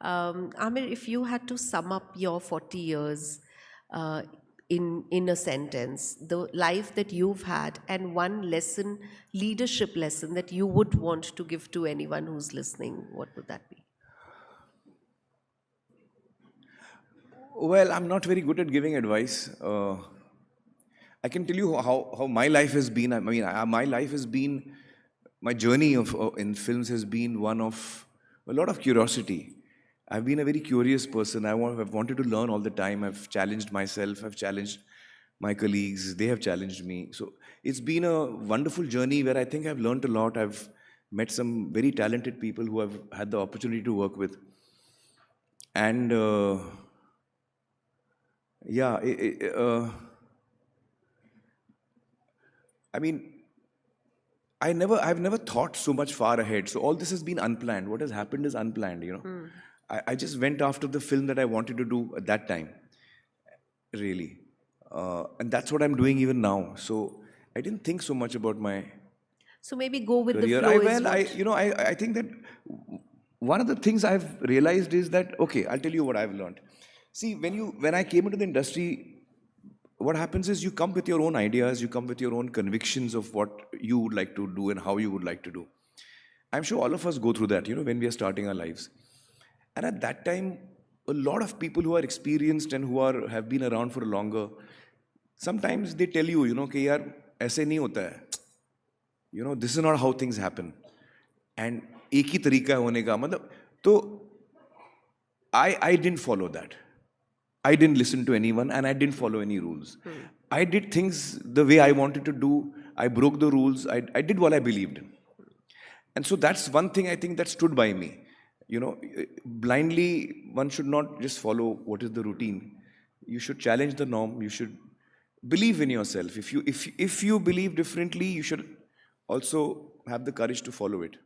Amir, if you had to sum up your 40 years uh, in a sentence, the life that you've had, and one lesson, leadership lesson that you would want to give to anyone who's listening, what would that be? Well, I'm not very good at giving advice. I can tell you how my life has been. I mean, my life has been, my journey of in films has been one of a lot of curiosity. I've been a very curious person. I've wanted to learn all the time. I've challenged myself. I've challenged my colleagues. They have challenged me. So it's been a wonderful journey where I think I've learned a lot. I've met some very talented people who I've had the opportunity to work with. And yeah, I mean, I've never thought so much far ahead. So all this has been unplanned. What has happened is unplanned, you know. I just went after the film that I wanted to do at that time, really. And that's what I'm doing even now. So I didn't think so much about my So maybe go with the career. flow is what. I think that one of the things I've realized is that, okay, I'll tell you what I've learned. See, when I came into the industry, what happens is you come with your own ideas, you come with your own convictions of what you would like to do and how you would like to do. I'm sure all of us go through that, you know, when we are starting our lives. And at that time, a lot of people who are experienced and have been around for longer, sometimes they tell you, you know, कि यार ऐसे नहीं होता है. You know, this is not how things happen. And एक ही तरीका है होने का मतलब तो I didn't follow that. I didn't listen to anyone and I didn't follow any rules. I did things the way I wanted to do. I broke the rules. I did what I believed. And so that's one thing I think that stood by me. You know, blindly, one should not just follow what is the routine. You should challenge the norm. You should believe in yourself. If you believe differently, you should also have the courage to follow it.